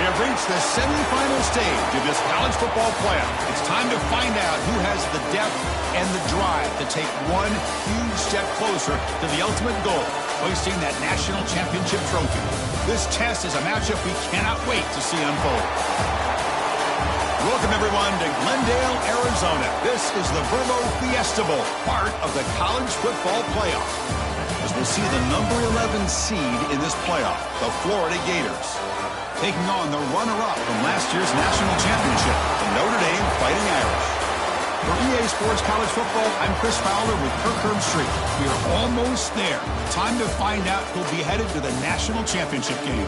have reached the semifinal stage of this college football playoff. It's time to find out who has the depth and the drive to take one huge step closer to the ultimate goal, hoisting that national championship trophy. This test is a matchup we cannot wait to see unfold. Welcome, everyone, to Glendale, Arizona. This is the Verbo Fiesta Bowl, part of the college football playoff. As we'll see the number 11 seed in this playoff, the Florida Gators, taking on the runner-up from last year's national championship, the Notre Dame Fighting Irish. For EA Sports College Football, I'm Chris Fowler with Kirkherm Street. We are almost there. Time to find out who'll be headed to the national championship game.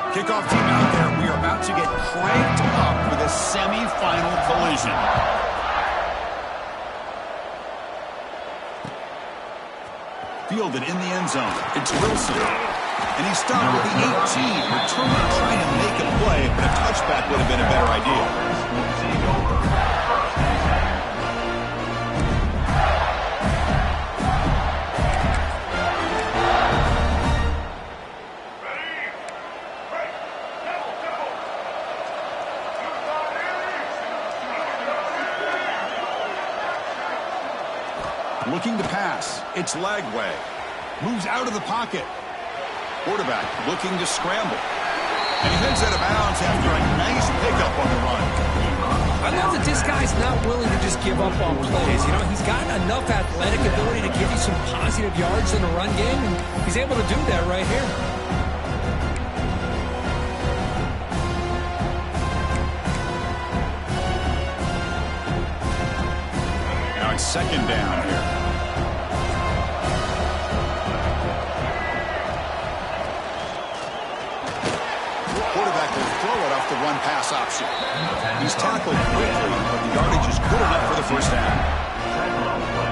Kickoff team out there. We are about to get cranked up for the semi-final collision. Fielded in the end zone. It's Wilson. And he's stopped at the 18. Returner trying to make a play, but a touchback would have been a better idea. Looking to pass. It's Lagway. Moves out of the pocket. Quarterback looking to scramble. And he heads out of bounds after a nice pickup on the run. I love that this guy's not willing to just give up on plays. You know, he's got enough athletic ability to give you some positive yards in the run game, and he's able to do that right here. Now it's second down here. Quarterback will throw it off the run-pass option. He's tackled quickly, but the yardage is good enough for the first down.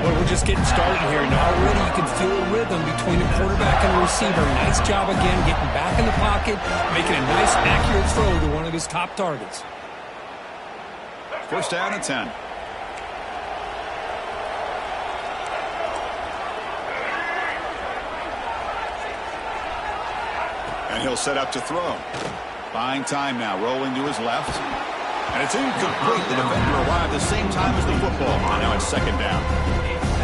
Well, we're just getting started here, and already you can feel a rhythm between the quarterback and the receiver. Nice job again getting back in the pocket, making a nice, accurate throw to one of his top targets. First down at 10. And he'll set up to throw. Buying time now, rolling to his left. And it's incomplete. The defender arrived the same time as the football. And now it's second down.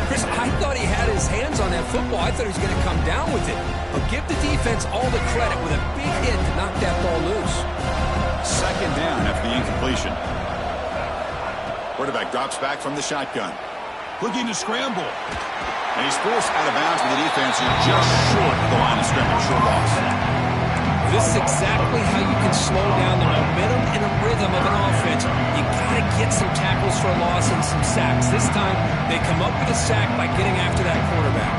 Chris, I thought he had his hands on that football. I thought he was going to come down with it. But give the defense all the credit with a big hit to knock that ball loose. Second down after the incompletion. Quarterback drops back from the shotgun. Looking to scramble. And he's forced out of bounds with the defense who's just short of the line of scrimmage. Short loss. This is exactly how you can slow down the momentum and a rhythm of an offense. You got to get some tackles for a loss and some sacks. This time, they come up with a sack by getting after that quarterback.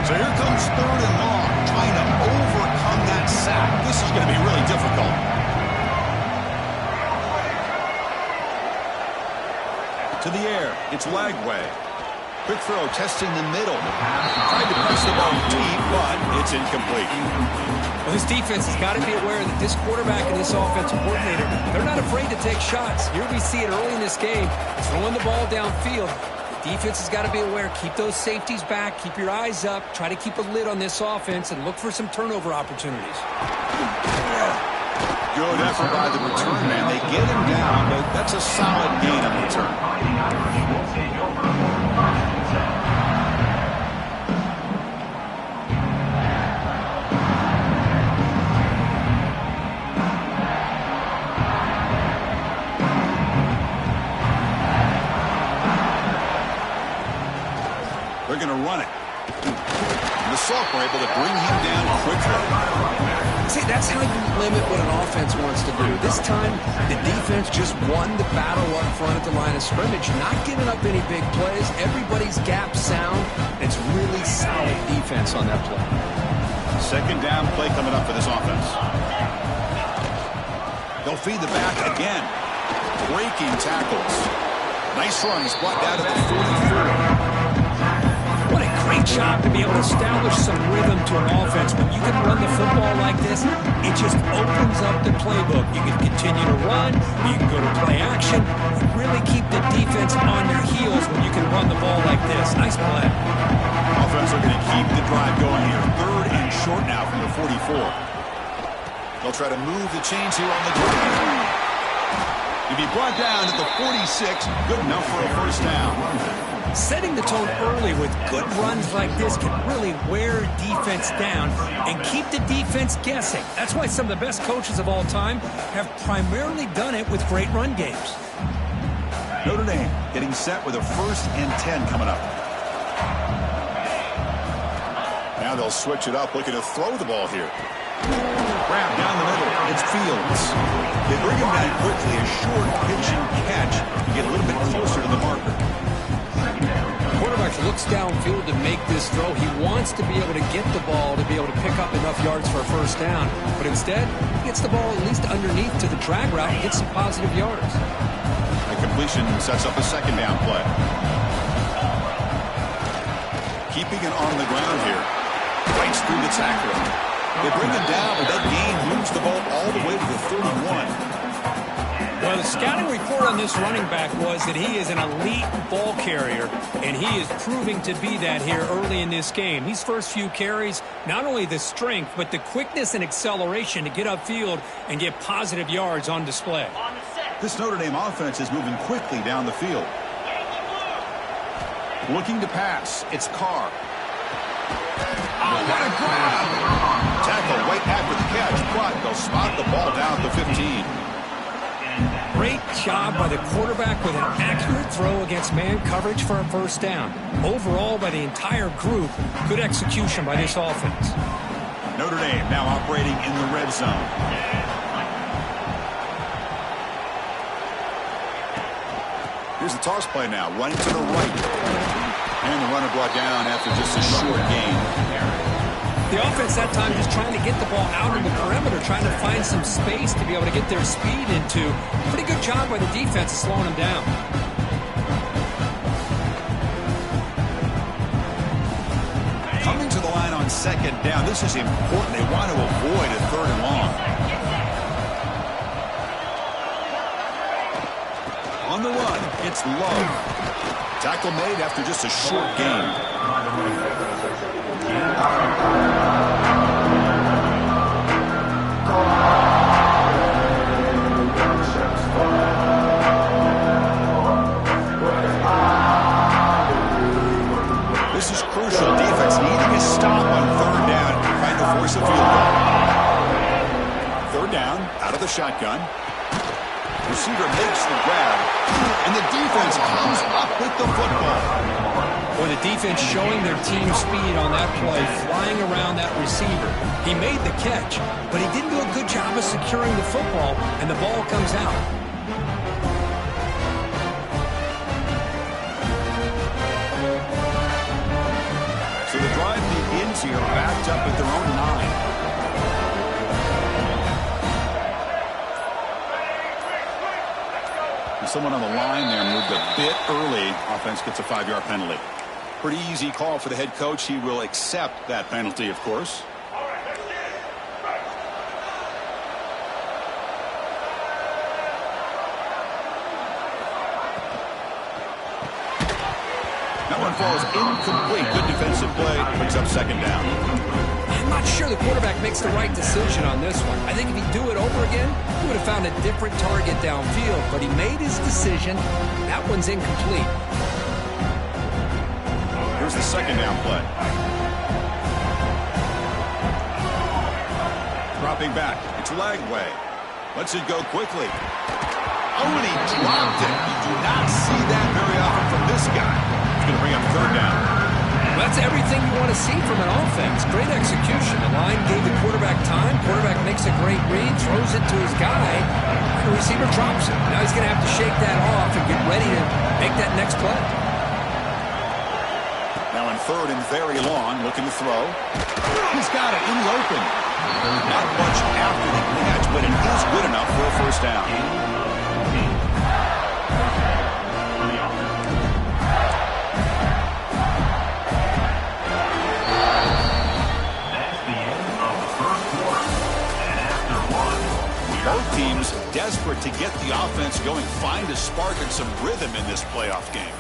So here comes third and long, trying to overcome that sack. This is going to be really difficult. To the air, it's Lagway. Quick throw, testing the middle. Tried to press the ball deep, but it's incomplete. Well, this defense has got to be aware that this quarterback and this offensive coordinator, they're not afraid to take shots. Here we see it early in this game, throwing the ball downfield. The defense has got to be aware. Keep those safeties back. Keep your eyes up. Try to keep a lid on this offense and look for some turnover opportunities. Good effort by the return man. They get him down, but that's a solid gain on the return. They're going to run it. And the Salk were able to bring him down quickly. See, that's how you limit what an offense wants to do. This time, the defense just won the battle up front at the line of scrimmage, not giving up any big plays. Everybody's gap sound. It's really solid defense on that play. Second down play coming up for this offense. They'll feed the back again. Breaking tackles. Nice run. He's brought down to the 44. What a great job to be able to establish some rhythm to an offense. When you can run the football like this, it just opens up the playbook. You can continue to run. You can go to play action. You really keep the defense on your heels when you can run the ball like this. Nice play. Offense are going to keep the drive going here. 3rd and short now from the 44. They'll try to move the chains here on the drive. He'll be brought down at the 46. Good enough for a first down. Setting the tone early with good runs like this can really wear defense down and keep the defense guessing. That's why some of the best coaches of all time have primarily done it with great run games. Notre Dame getting set with a 1st and 10 coming up. Now they'll switch it up, looking to throw the ball here. Grab down the middle. It's Fields. They bring him down quickly. A short pitch and catch to get a little bit closer to the marker. Quarterback looks downfield to make this throw. He wants to be able to get the ball to be able to pick up enough yards for a first down. But instead, he gets the ball at least underneath to the drag route and gets some positive yards. The completion sets up a 2nd down play. Keeping it on the ground here. Fights through the tackler. They bring him down, but that gain moves the ball all the way to the 31. Well, the scouting report on this running back was that he is an elite ball carrier, and he is proving to be that here early in this game. These first few carries, not only the strength, but the quickness and acceleration to get upfield and get positive yards on display. This Notre Dame offense is moving quickly down the field. Looking to pass. It's Carr. Oh, what a grab! Tackle right after the catch, but they'll spot the ball down at the 15. Great job by the quarterback with an accurate throw against man coverage for a first down. Overall, by the entire group, good execution by this offense. Notre Dame now operating in the red zone. Here's the toss play now, running to the right. And the runner brought down after just a short gain. The offense that time just trying to get the ball out in the perimeter, trying to find some space to be able to get their speed into. Pretty good job by the defense of slowing them down. Coming to the line on 2nd down. This is important. They want to avoid a 3rd and long. On the run, it's Love. Tackle made after just a short gain. This is crucial. Defense needing a stop on 3rd down, trying to force a field goal. 3rd down, out of the shotgun. Receiver makes the grab, and the defense comes up with the football. Or the defense showing their team speed on that play, flying around that receiver. He made the catch, but he didn't do a good job of securing the football, and the ball comes out. So the drive begins here, backed up at their own 9. Someone on the line there moved a bit early. Offense gets a 5-yard penalty. Pretty easy call for the head coach. He will accept that penalty, of course. That one falls incomplete. Good defensive play. Brings up 2nd down. I'm not sure the quarterback makes the right decision on this one. I think if he'd do it over again, he would have found a different target downfield, but he made his decision. That one's incomplete. Here's the 2nd down play. Dropping back. It's Lagway. Lets it go quickly. Oh, and he dropped it. You do not see that very often from this guy. It's going to bring up 3rd down. That's everything you want to see from an offense. Great execution. The line gave the quarterback time. Quarterback makes a great read, throws it to his guy. The receiver drops it. Now he's going to have to shake that off and get ready to make that next play. Now in third and very long, looking to throw. He's got it in the open. Not much after the catch, but it is good enough for a first down. Both teams desperate to get the offense going, find a spark and some rhythm in this playoff game.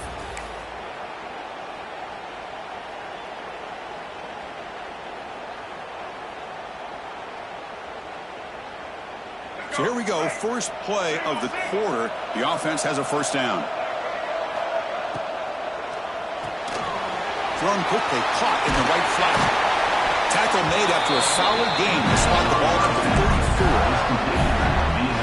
So here we go, first play of the quarter. The offense has a first down. Thrown quickly, caught in the right flat. Tackle made after a solid gain to spot the ball at the 34.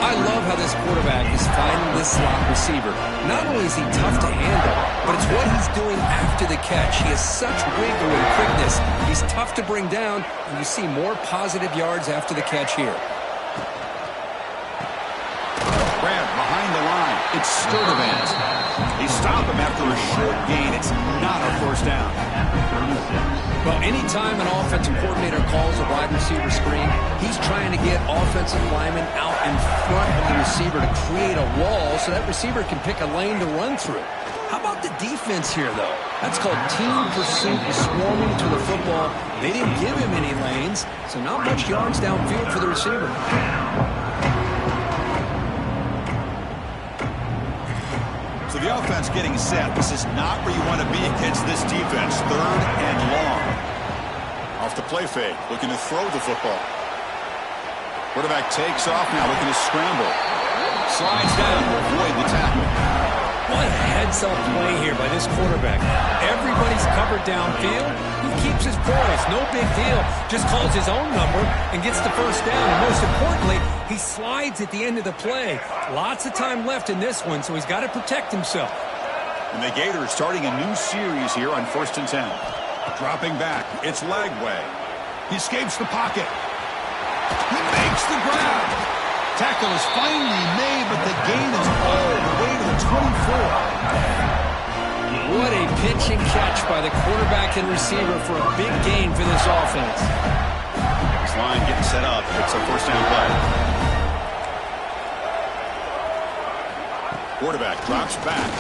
I love how this quarterback is finding this slot receiver. Not only is he tough to handle, but it's what he's doing after the catch. He has such wiggle and quickness. He's tough to bring down, and you see more positive yards after the catch here. Grab behind the line. It's Sturdivant. They stop him after a short gain. It's not a first down. Well, anytime an offensive coordinator calls a wide receiver screen, he's trying to get offensive linemen out in front of the receiver to create a wall so that receiver can pick a lane to run through. How about the defense here, though? That's called team pursuit, swarming to the football. They didn't give him any lanes, so not much yards downfield for the receiver. So the offense getting set. This is not where you want to be against this defense. Third and long. Off the play fake, looking to throw the football. Quarterback takes off now, looking to scramble. Slides down to avoid the tackle. What a heads-up play here by this quarterback. Everybody's covered downfield. He keeps his poise. No big deal. Just calls his own number and gets the first down. And most importantly, he slides at the end of the play. Lots of time left in this one, so he's got to protect himself. And the Gators starting a new series here on 1st and 10. Dropping back. It's Lagway. He escapes the pocket. He makes the grab. Tackle is finally made, but the gain is all the way to the 24. What a pitch and catch by the quarterback and receiver for a big gain for this offense. This line getting set up. It's a first down play. Quarterback drops back.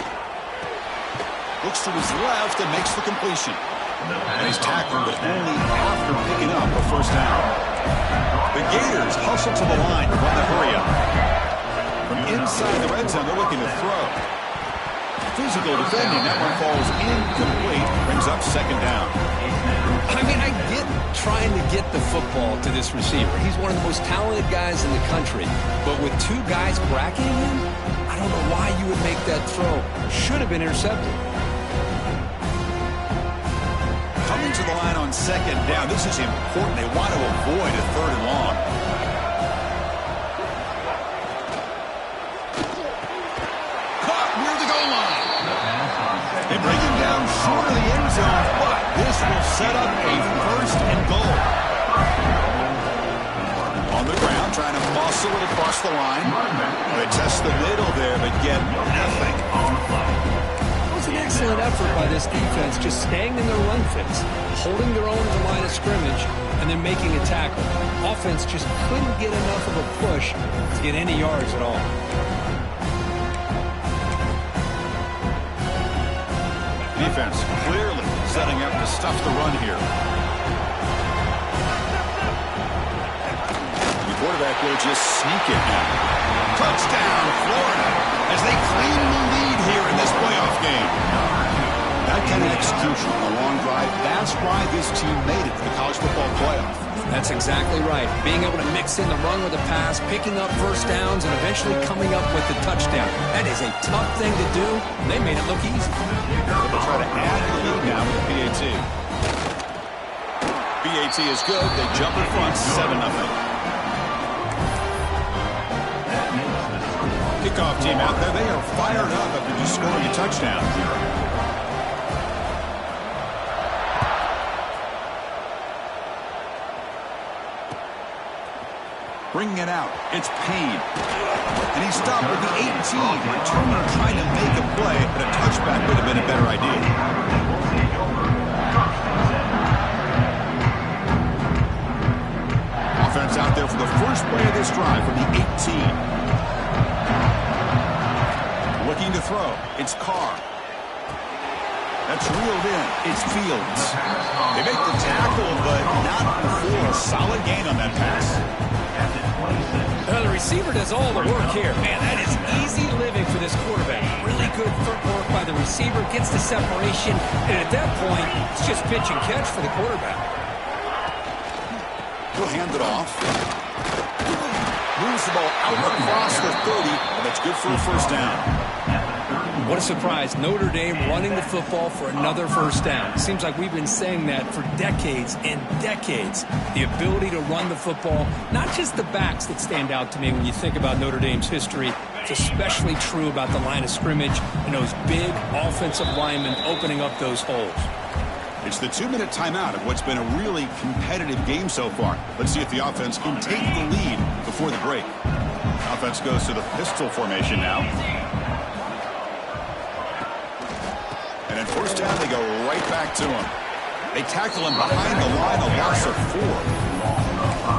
Looks to his left and makes the completion. And he's tackled, but only after picking up a first down. The Gators hustle to the line to run the hurry up. From inside the red zone, they're looking to throw. Physical defending. That one falls incomplete. Brings up second down. I mean, I get trying to get the football to this receiver. He's one of the most talented guys in the country. But with two guys bracketing him, I don't know why you would make that throw. Should have been intercepted. Coming to the line on second down. This is important. They want to avoid a third and long. Caught near the goal line. They bring him down short of the end zone, but this will set up a first and goal. On the ground, trying to muscle it across the line. They test the middle there, but get nothing. It was an excellent effort by this defense, just staying in their run fits, holding their own at the line of scrimmage, and then making a tackle. Offense just couldn't get enough of a push to get any yards at all. Defense clearly setting up to stuff the run here. The quarterback will just sneak it now. Touchdown, Florida, as they claim the lead here in this playoff game. That kind of execution on a long drive, that's why this team made it to the college football playoff. That's exactly right. Being able to mix in the run with the pass, picking up first downs, and eventually coming up with the touchdown. That is a tough thing to do. They made it look easy. They'll try to add the lead now with the PAT. PAT is good. They jump in front, 7-0. Kickoff team out there. They are fired up after just scoring a touchdown. Bringing it out. It's Payne. And he's stopped with the 18. Returner trying to make a play, but a touchback would have been a better idea. first play of this drive from the 18. Looking to throw. It's Carr. That's reeled in. It's Fields. They make the tackle, but not before a solid gain on that pass. The receiver does all the work here. Man, that is easy living for this quarterback. Really good footwork by the receiver. Gets the separation. And at that point, it's just pitch and catch for the quarterback. He'll hand it off. Moves the ball out across the 30, and that's good for a first down. What a surprise. Notre Dame running the football for another first down. Seems like we've been saying that for decades and decades. The ability to run the football, not just the backs that stand out to me when you think about Notre Dame's history. It's especially true about the line of scrimmage and those big offensive linemen opening up those holes. It's the 2-minute timeout of what's been a really competitive game so far. Let's see if the offense can take the lead before the break. Offense goes to the pistol formation now. And at first down, they go right back to him. They tackle him behind the line, a loss of 4.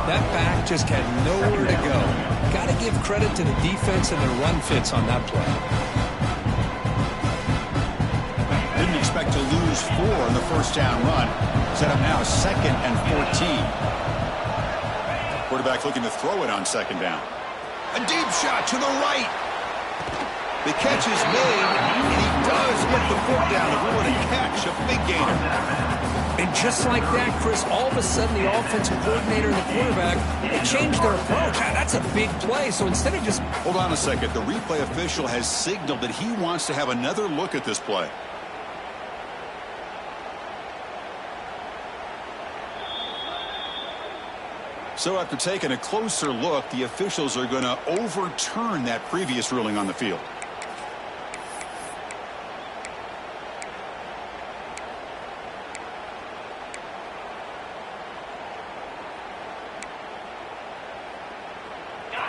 That back just had nowhere to go. Got to give credit to the defense and their run fits on that play. Didn't expect to lose 4 in the first down run. Set up now 2nd and 14. Quarterback looking to throw it on 2nd down. A deep shot to the right. The catch is made, and he does get the foot down. A really catch, a big gainer. And just like that, Chris, all of a sudden the offensive coordinator and the quarterback, they changed their approach. That's a big play. So instead of just... Hold on a second. The replay official has signaled that he wants to have another look at this play. So after taking a closer look, the officials are going to overturn that previous ruling on the field.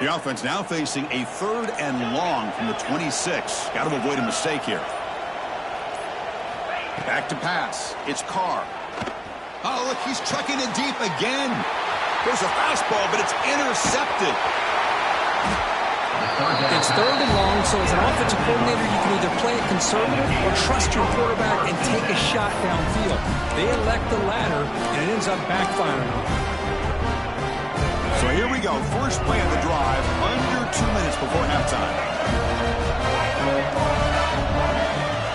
The offense now facing a 3rd and long from the 26. Got to avoid a mistake here. Back to pass. It's Carr. Oh, look, he's trucking it deep again. There's a fastball, but it's intercepted. It's 3rd and long, so as an offensive coordinator, you can either play it conservative or trust your quarterback and take a shot downfield. They elect the latter, and it ends up backfiring on them. So here we go. First play of the drive, under 2 minutes before halftime.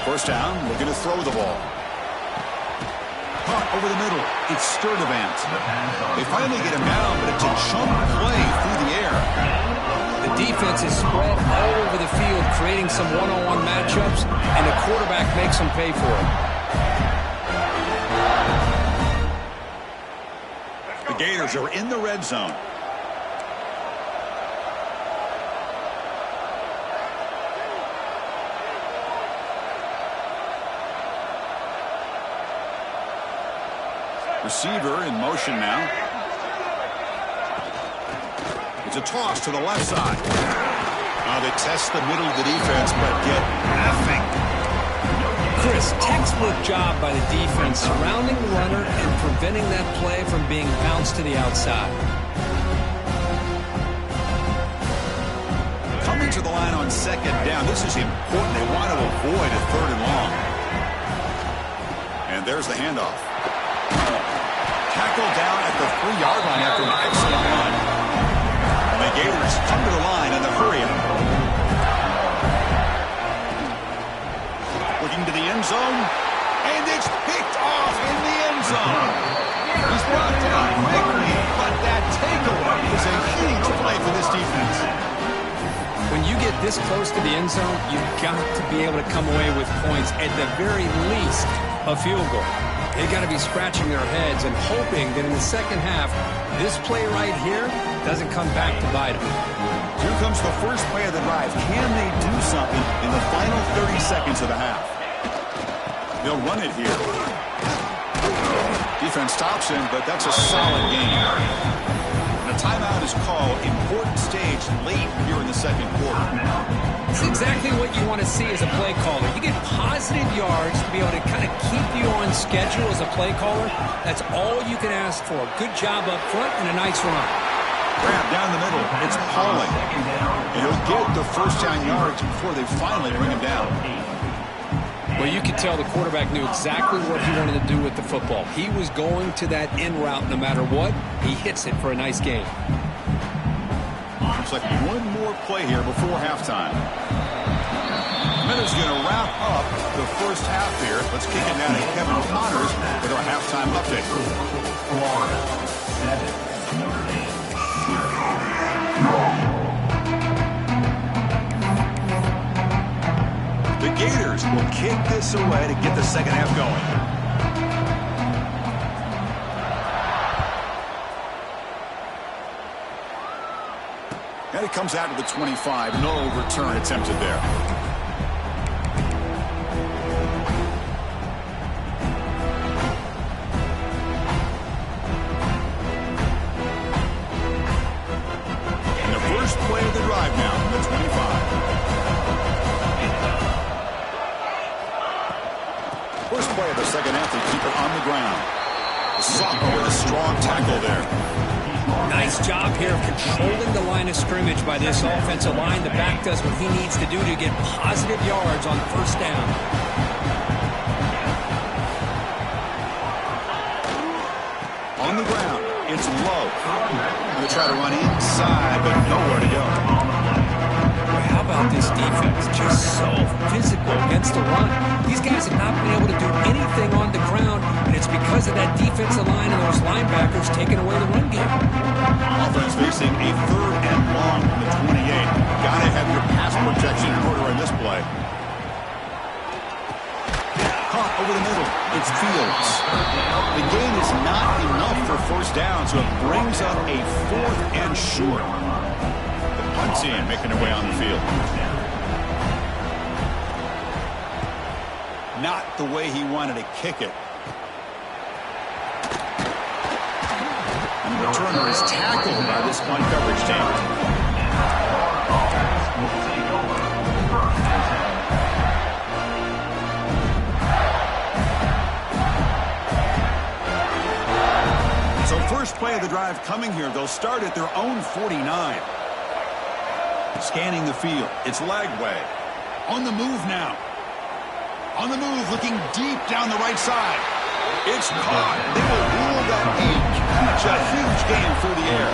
First down, looking to throw the ball. Caught over the middle. It's Sturdivant. They finally get him down, but it's a chunk play through the air. The defense is spread all over the field, creating some one-on-one matchups, and the quarterback makes them pay for it. The Gators are in the red zone. Receiver in motion now. It's a toss to the left side. Now they test the middle of the defense, but get nothing. Chris, textbook job by the defense surrounding the runner and preventing that play from being bounced to the outside. Coming to the line on 2nd down. This is important. They want to avoid a 3rd and long. And there's the handoff. Tackled down at the 3-yard line after an excellent run. And the Gators come to the line in the hurry-up. Looking to the end zone. And it's picked off in the end zone. He's brought down quickly, but that takeaway is a huge play for this defense. When you get this close to the end zone, you've got to be able to come away with points, at the very least, a field goal. They've got to be scratching their heads and hoping that in the second half, this play right here doesn't come back to bite them. Here comes the first play of the drive. Can they do something in the final 30 seconds of the half? They'll run it here. Defense stops him, but that's a solid game. And a timeout is called. Important stage late here in the second quarter. It's exactly what you want to see as a play caller. You get positive yards to be able to kind of keep you on schedule as a play caller. That's all you can ask for. Good job up front and a nice run. Grab down the middle. It's Pauling. And he'll get the first down yards before they finally bring him down. Well, you could tell the quarterback knew exactly what he wanted to do with the football. He was going to that in route no matter what. He hits it for a nice gain. Looks like one more play here before halftime. Minutes going to wrap up the first half here. Let's kick it down to Kevin Connors with our halftime update. The Gators will kick this away to get the second half going. And it comes out to the 25. No return attempted there. And the first play of the drive now from the 25. First play of the second half, they keep it on the ground. The sophomore with a strong tackle there. Nice job here of controlling the line of scrimmage by this offensive line. The back does what he needs to do to get positive yards on first down. On the ground, it's low. They try to run inside, but nowhere to go. How about this defense? Just so physical against the run. These guys have not been able to do anything on the ground, and it's because of that defensive line and those linebackers taking away the run game. Offense facing a third and long from the 28. Got to have your pass protection in order in this play. Caught over the middle. It's Fields. The gain is not enough for first down, so it brings up a fourth and short. Punt team making their way on the field. Not the way he wanted to kick it. And the returner is tackled by this punt coverage team. So first play of the drive coming here. They'll start at their own 49. Scanning the field. It's Lagway. On the move now. On the move, looking deep down the right side. It's caught. They will rule that a huge gain through the air.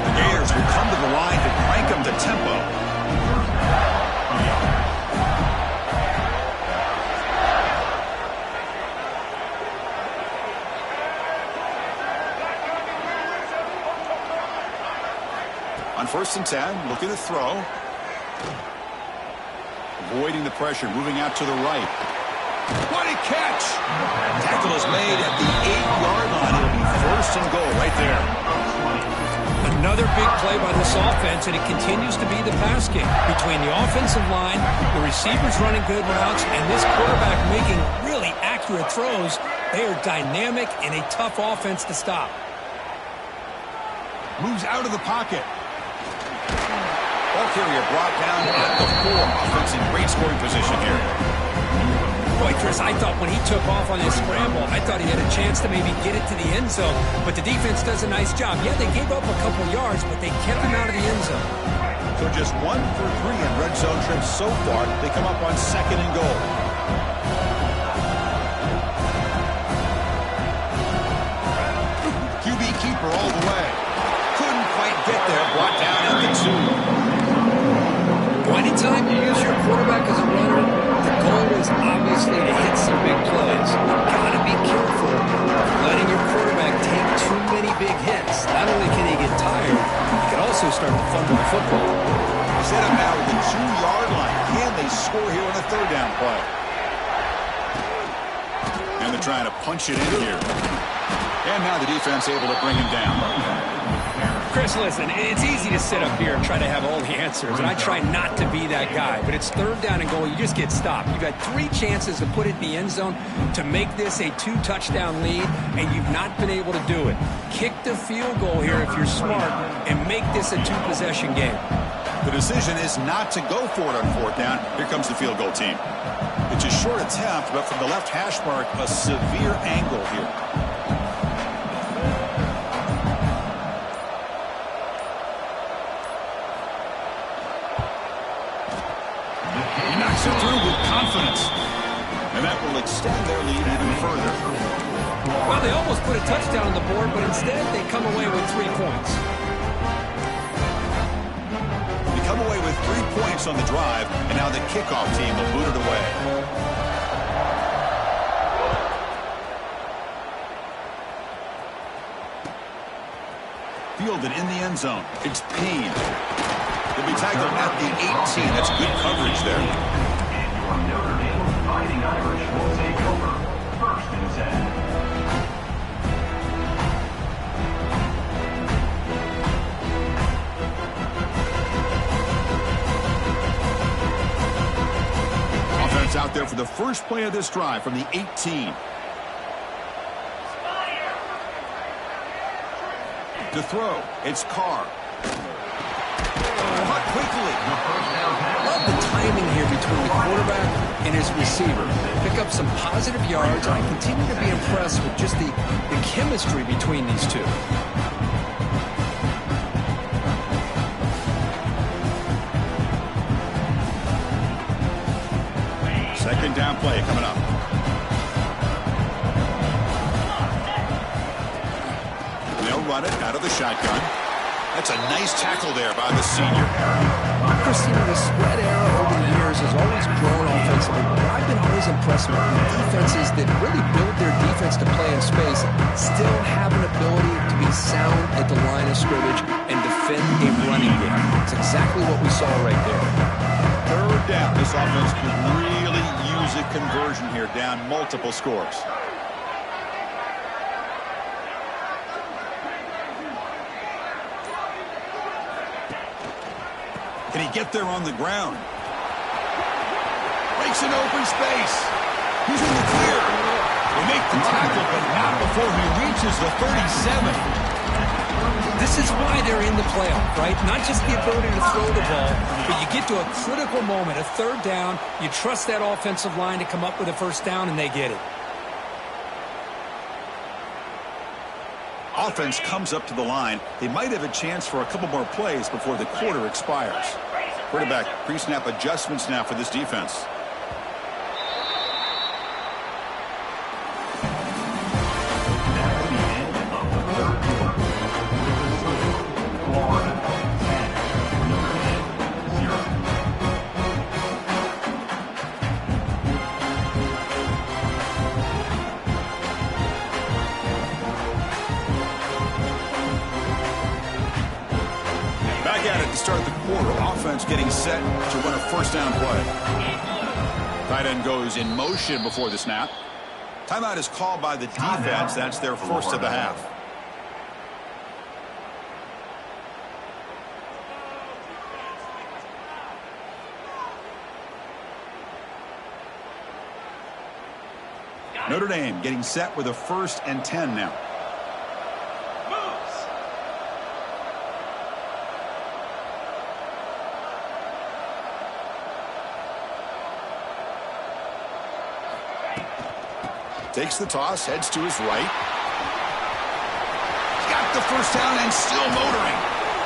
The Gators will come to the line to crank them to tempo. On 1st and 10, looking to throw. Avoiding the pressure, moving out to the right. What a catch! Tackle is made at the 8-yard line. It'll be 1st and goal right there. Another big play by this offense, and it continues to be the pass game. Between the offensive line, the receivers running good routes, and this quarterback making really accurate throws, they are dynamic and a tough offense to stop. Moves out of the pocket. Ball carrier brought down at the 4. Offense in great scoring position here. Boy, Chris, I thought when he took off on his scramble, I thought he had a chance to maybe get it to the end zone. But the defense does a nice job. Yeah, they gave up a couple yards, but they kept him out of the end zone. So just 1 for 3 in red zone trips so far. They come up on 2nd and goal. QB keeper all the way. Couldn't quite get there. Brought down at the 2. Anytime you use your quarterback as a runner, the goal is obviously to hit some big plays. You've got to be careful of letting your quarterback take too many big hits. Not only can he get tired, he can also start to fumble the football. Set him now with the 2-yard line. Can they score here on a 3rd down play? And they're trying to punch it in here. And now the defense able to bring him down. Chris, listen, it's easy to sit up here and try to have all the answers, and I try not to be that guy. But it's 3rd down and goal. You just get stopped. You've had 3 chances to put it in the end zone to make this a 2-touchdown lead, and you've not been able to do it. Kick the field goal here if you're smart and make this a 2-possession game. The decision is not to go for it on 4th down. Here comes the field goal team. It's a short attempt, but from the left hash mark, a severe angle here. confidence. And that will extend their lead even further. Well, they almost put a touchdown on the board, but instead they come away with 3 points. They come away with 3 points on the drive, and now the kickoff team will boot it away. Fielded in the end zone. It's Payne. He'll be tackled at the 18. That's good coverage there. And your Notre Dame Fighting Irish will take over. 1st and 10. Offense out there for the first play of this drive from the 18. To throw, it's Carr. Caught quickly. Love the timing here between the quarterback and his receiver. Pick up some positive yards. I continue to be impressed with just the chemistry between these two. Second down play coming up. They'll run it out of the shotgun. That's a nice tackle there by the senior. Christina, the spread era over the years has always grown offensively, but I've been always impressed with defenses that really build their defense to play in space, still have an ability to be sound at the line of scrimmage and defend a running game. It's exactly what we saw right there. Third down. This offense could really use a conversion here, down multiple scores. Can he get there on the ground? Breaks an open space. He's in the clear. They make the tackle, but not before he reaches the 37. This is why they're in the playoff, right? Not just the ability to throw the ball, but you get to a critical moment, a third down, you trust that offensive line to come up with a first down, and they get it. Offense comes up to the line. They might have a chance for a couple more plays before the quarter expires. Quarterback pre-snap adjustments now for this defense. Start the quarter. Offense getting set to run a first down play. Tight end goes in motion before the snap. Timeout is called by the defense. That's their first of the half. Notre Dame getting set with a 1st and 10 now. Takes the toss, heads to his right. Got the first down and still motoring.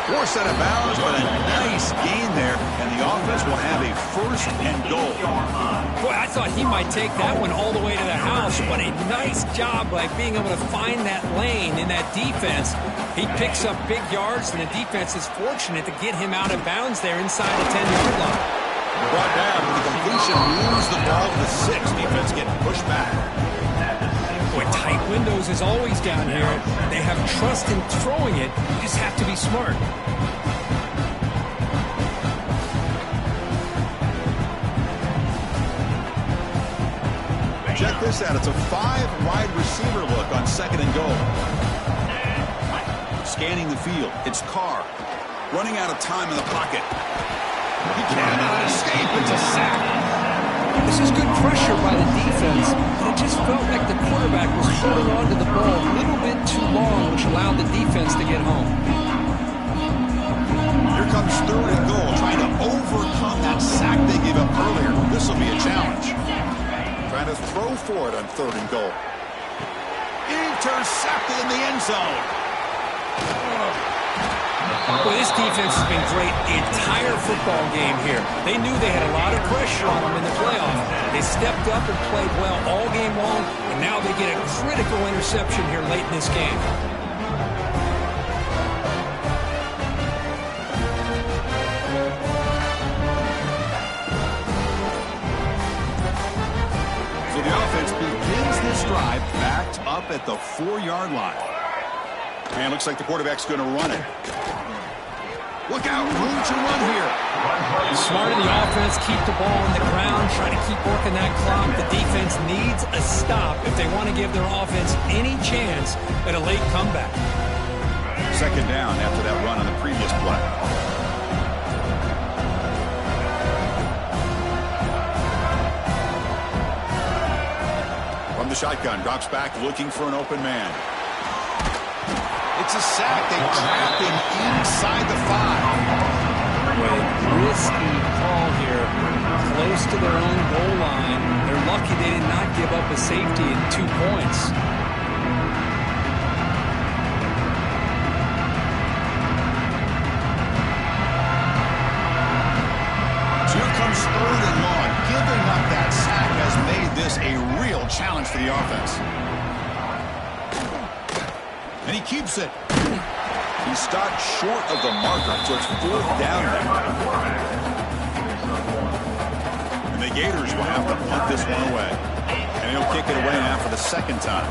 Forced out of bounds, but a nice gain there, and the offense will have a 1st and goal. Boy, I thought he might take that one all the way to the house. What a nice job by being able to find that lane in that defense. He picks up big yards, and the defense is fortunate to get him out of bounds there inside the 10-yard line. Brought down with the completion, lose the ball to the 6. Defense getting pushed back. Boy, tight windows is always down here. They have trust in throwing it. You just have to be smart. Check this out. It's a 5-wide receiver look on 2nd and goal. Scanning the field. It's Carr. Running out of time in the pocket. He cannot escape. It's a sack. This is good pressure by the defense, but it just felt like the quarterback was holding on to the ball a little bit too long, which allowed the defense to get home. Here comes 3rd and goal, trying to overcome that sack they gave up earlier. This will be a challenge. Trying to throw for it on 3rd and goal. Intercepted in the end zone. Well, this defense has been great the entire football game here. They knew they had a lot of pressure on them in the playoff. They stepped up and played well all game long, and now they get a critical interception here late in this game. So the offense begins this drive backed up at the 4-yard line. And looks like the quarterback's going to run it. Look out, room to run here. Smart in the offense, keep the ball on the ground, try to keep working that clock. The defense needs a stop if they want to give their offense any chance at a late comeback. Second down after that run on the previous play. From the shotgun, drops back looking for an open man. It's a sack. They trap him inside the 5. With risky call here, close to their own goal line. They're lucky they did not give up a safety in 2 points. So here comes 3rd and long. Giving up that sack has made this a real challenge for the offense. And he keeps it. He stopped short of the marker, so it's 4th down now. And the Gators will have to punt this one away. And he'll kick it away now for the 2nd time.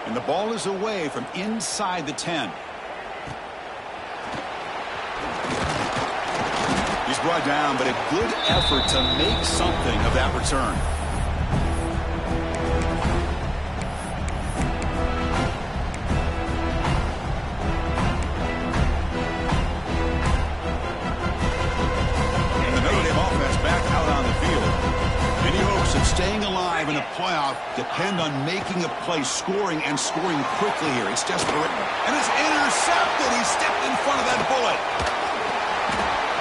And the ball is away from inside the 10. He's brought down, but a good effort to make something of that return. And the Notre Dame offense back out on the field. Any hopes of staying alive in a playoff depend on making a play, scoring, and scoring quickly here. It's desperate. And it's intercepted. He stepped in front of that bullet.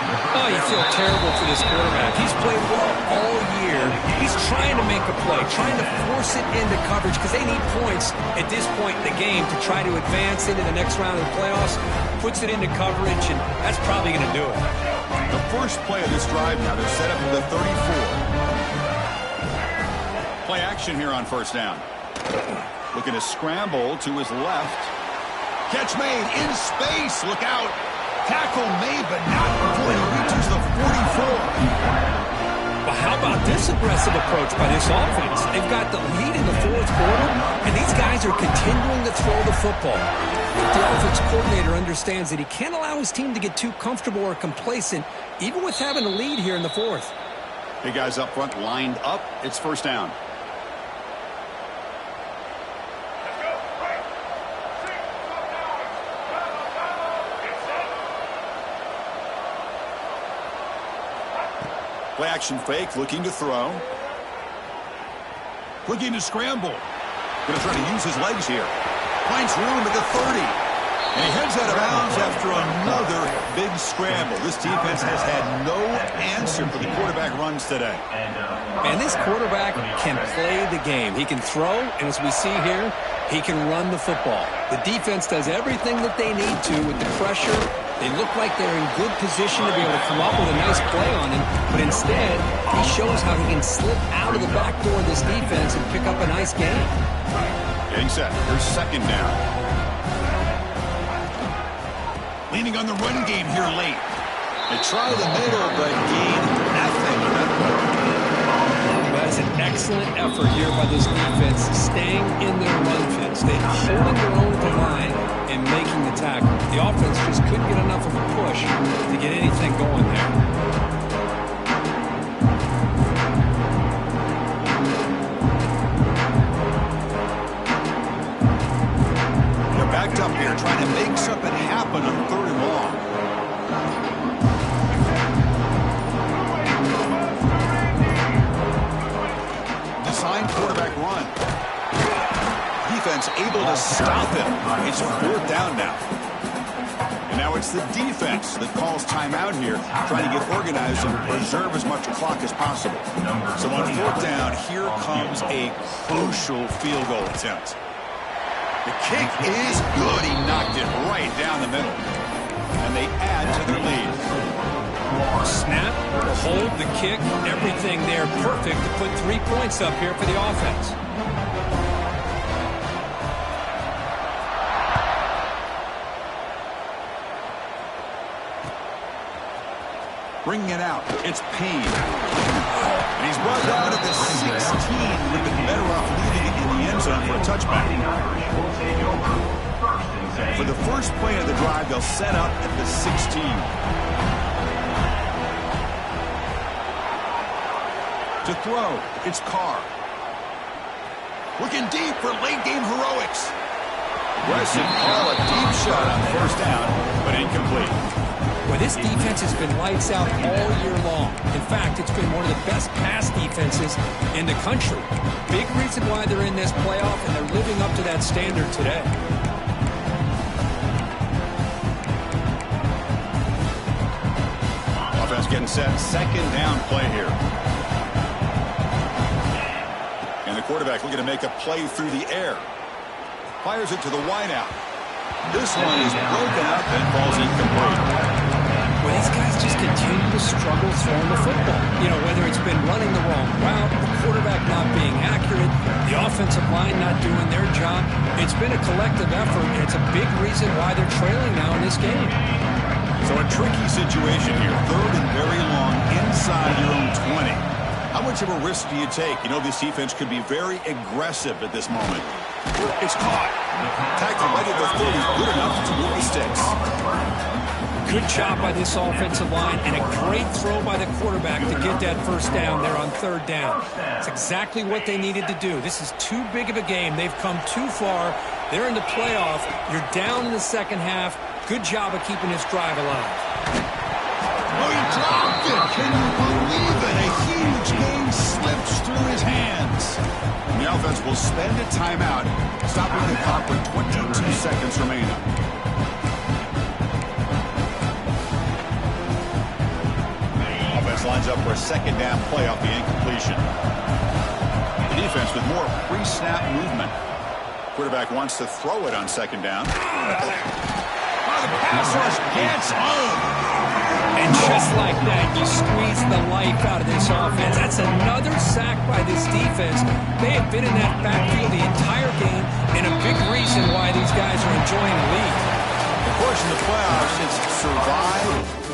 Oh, you feel terrible for this quarterback. He's played well all year. He's trying to make a play, trying to force it into coverage because they need points at this point in the game to try to advance into the next round of the playoffs. Puts it into coverage, and that's probably going to do it. The first play of this drive now, they're set up for the 34. Play action here on 1st down. Looking to scramble to his left. Catch made in space. Look out. Tackle made, but not before he reaches the 44. Well, how about this aggressive approach by this offense? They've got the lead in the 4th quarter, and these guys are continuing to throw the football. The offense coordinator understands that he can't allow his team to get too comfortable or complacent, even with having a lead here in the 4th. Big guys up front lined up. It's 1st down. Play action fake, looking to throw. Looking to scramble. Going to try to use his legs here. Finds room at the 30. And he heads out of bounds after another big scramble. This defense has had no answer for the quarterback runs today. And this quarterback can play the game. He can throw, and as we see here, he can run the football. The defense does everything that they need to with the pressure. They look like they're in good position to be able to come up with a nice play on him, but instead, he shows how he can slip out of the back door of this defense and pick up a nice game. Getting set. Here's 2nd down. Leaning on the run game here late. They try the middle, but gain nothing on that play. That is an excellent effort here by this defense, staying in their run fence. They're holding their own at the line and making the tackle. The offense just couldn't get enough of a push to get anything going there. They're backed up here, trying to make something happen on 3rd and long. Designed quarterback run. Defense able to stop him. It's 4th down now. And now Now it's the defense that calls timeout here, trying to get organized and preserve as much clock as possible. So on fourth down, here comes a crucial field goal attempt. The kick is good. He knocked it right down the middle. And they add to their lead. Snap, the hold, the kick, everything there perfect to put 3 points up here for the offense. Bringing it out, it's Payne. And he's brought down at the 16. We've been better off leaving it in the end zone for a touchback. For the first play of the drive, they'll set up at the 16. To throw, it's Carr. Looking deep for late game heroics. Aggressive call, a deep shot on first down, but incomplete. Well, this defense has been lights out all year long. In fact, it's been one of the best pass defenses in the country. Big reason why they're in this playoff, and they're living up to that standard today. Offense getting set. Second down play here. And the quarterback looking to make a play through the air. Fires it to the wideout. This one is broken up and falls incomplete. Well, these guys just continue to struggle throwing the football. You know, whether it's been running the wrong route, the quarterback not being accurate, the offensive line not doing their job. It's been a collective effort, and it's a big reason why they're trailing now in this game. So a tricky situation here. Third and very long inside your own 20. How much of a risk do you take? You know, this defense could be very aggressive at this moment. It's caught. Tackled right at the 30. Good enough to move the sticks. Good job by this offensive line, and a great throw by the quarterback to get that first down there on third down. It's exactly what they needed to do. This is too big of a game. They've come too far. They're in the playoff. You're down in the second half. Good job of keeping this drive alive. Oh, he dropped it. Can you believe it? A huge game slips through his hands. And the offense will spend a timeout, stopping the clock with 22 seconds remaining. Lines up for a second down play off the incompletion. The defense with more pre-snap movement. Quarterback wants to throw it on second down. The pass rush gets home. And just like that, you squeeze the life out of this offense. That's another sack by this defense. They have been in that backfield the entire game, and a big reason why these guys are enjoying the lead. Of course, in the playoffs, it's survive